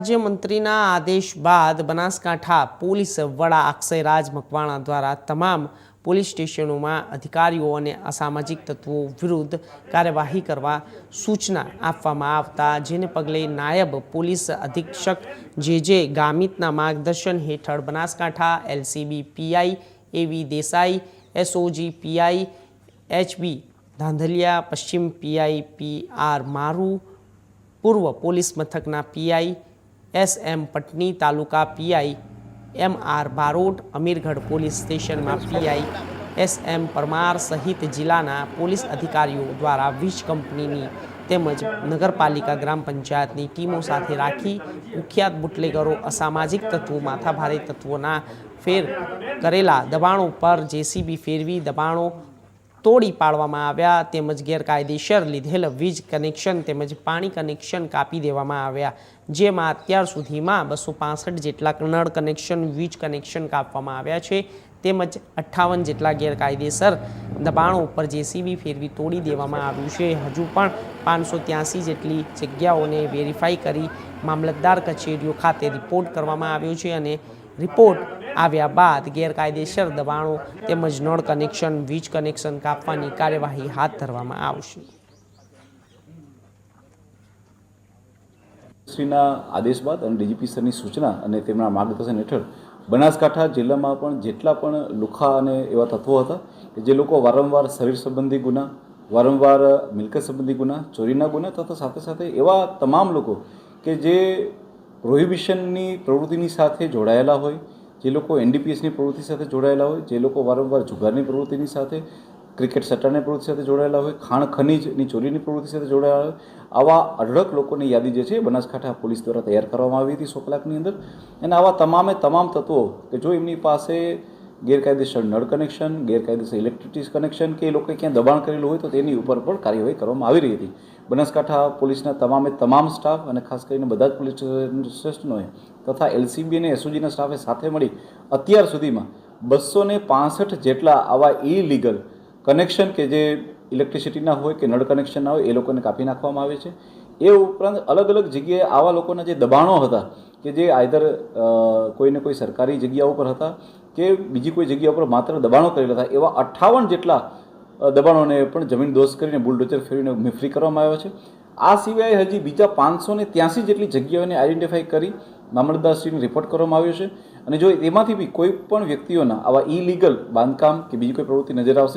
રાજ્યમંત્રીના આદેશ બાદ બનાસકાંઠા પોલીસ વડા અક્ષયરાજ મકવાણા દ્વારા તમામ પોલીસ સ્ટેશનોમાં અધિકારીઓ અને અસામાજિક તત્વો વિરુદ્ધ કાર્યવાહી કરવા સૂચના આપવામાં આવતા જેને પગલે નાયબ પોલીસ અધિક્ષક જે ગામિતના માર્ગદર્શન હેઠળ Banaskantha LCB PI AV Desai SOG PI HB Dhandhaliya પશ્ચિમ પીઆઈ પીઆર મારુ પૂર્વ પોલીસ મથકના PI SM Patni taluka PI MR Barot Amirgadh police સ્ટેશનમાં પીઆઈ એસએમ પરમાર સહિત જિલ્લાના પોલીસ અધિકારીઓ દ્વારા વીજ કંપનીની તેમજ નગરપાલિકા ગ્રામ પંચાયતની ટીમો સાથે રાખી કુખ્યાત બુટલેગરો અસામાજિક તત્વો માથાભારે તત્વોના ફેર કરેલા દબાણો પર જેસીબી ફેરવી દબાણો તોડી પાડવામાં આવ્યા તેમજ ગેરકાયદેસર લીધેલ વીજ કનેક્શન તેમજ પાણી કનેક્શન કાપી દેવામાં આવ્યા, જેમાં અત્યાર સુધીમાં 265 જેટલા નળ કનેક્શન વીજ કનેક્શન કાપવામાં આવ્યા છે તેમજ 58 જેટલા ગેરકાયદેસર દબાણો ઉપર જેસીબી ફેરવી તોડી દેવામાં આવ્યું છે. હજુ પણ 583 જેટલી જગ્યાઓને વેરીફાઈ કરી મામલતદાર કચેરીઓ ખાતે રિપોર્ટ કરવામાં આવ્યો છે અને રિપોર્ટ આવ્યા બાદ ગેરકાયદેસર દબાણો તેમજ નળ કનેક્શન વીજ કનેક્શન કાપવાની કાર્યવાહી હાથ ધરવામાં આવશે. શ્રીના આદેશ બાદ અને ડીજીપી સરની સૂચના અને તેમના માર્ગદર્શન હેઠળ બનાસકાંઠા જિલ્લામાં પણ જેટલા પણ લુખ્ખા અને એવા તત્વો હતા કે જે લોકો વારંવાર શરીર સંબંધી ગુના, વારંવાર મિલકત સંબંધી ગુના, ચોરીના ગુના તથા સાથે સાથે એવા તમામ લોકો કે જે પ્રોહિબિશનની પ્રવૃત્તિની સાથે જોડાયેલા હોય, જે લોકો એનડીપીએસની પ્રવૃત્તિ સાથે જોડાયેલા હોય, જે લોકો વારંવાર જુગારની પ્રવૃત્તિની સાથે, ક્રિકેટ સટ્ટાની પ્રવૃત્તિ સાથે જોડાયેલા હોય, ખાણ ખનીજની ચોરીની પ્રવૃત્તિ સાથે જોડાયેલા હોય, આવા અઢળક લોકોની યાદી જે છે બનાસકાંઠા પોલીસ દ્વારા તૈયાર કરવામાં આવી હતી 100 કલાકની અંદર. અને આવા તમામ તત્વો કે જો એમની પાસે ગેરકાયદેસર નળ કનેક્શન, ગેરકાયદેસર ઇલેક્ટ્રિસિટી કનેક્શન કે એ લોકોએ ક્યાં દબાણ કરેલું હોય તો તેની ઉપર પણ કાર્યવાહી કરવામાં આવી રહી હતી. બનાસકાંઠા પોલીસના તમામ સ્ટાફ અને ખાસ કરીને બધા જ પોલીસ સ્ટેશનોએ તથા એલસીબી અને એસઓજીના સ્ટાફે સાથે મળી અત્યાર સુધીમાં 265 જેટલા આવા ઇલીગલ કનેક્શન કે જે ઇલેક્ટ્રિસિટીના હોય કે નળ કનેક્શનના હોય એ લોકોને કાપી નાખવામાં આવે છે. એ ઉપરાંત અલગ અલગ જગ્યાએ આવા લોકોના જે દબાણો હતા કે જે આઈધર કોઈને કોઈ સરકારી જગ્યા ઉપર હતા કે બીજી કોઈ જગ્યા ઉપર માત્ર દબાણો કરેલા હતા, એવા 58 જેટલા દબાણોને પણ જમીન દોસ્ત કરીને બુલડોઝર ફેરવીને મિફ્રી કરવામાં આવ્યા છે. આ સિવાય હજી બીજા 583 જેટલી જગ્યાઓને આઈડેન્ટિફાઈ કરી મામલતદારશ્રીને રિપોર્ટ કરવામાં આવ્યો છે અને જો એમાંથી બી કોઈ પણ વ્યક્તિઓના આવા ઇલીગલ બાંધકામ કે બીજી કોઈ પ્રવૃત્તિ નજર આવશે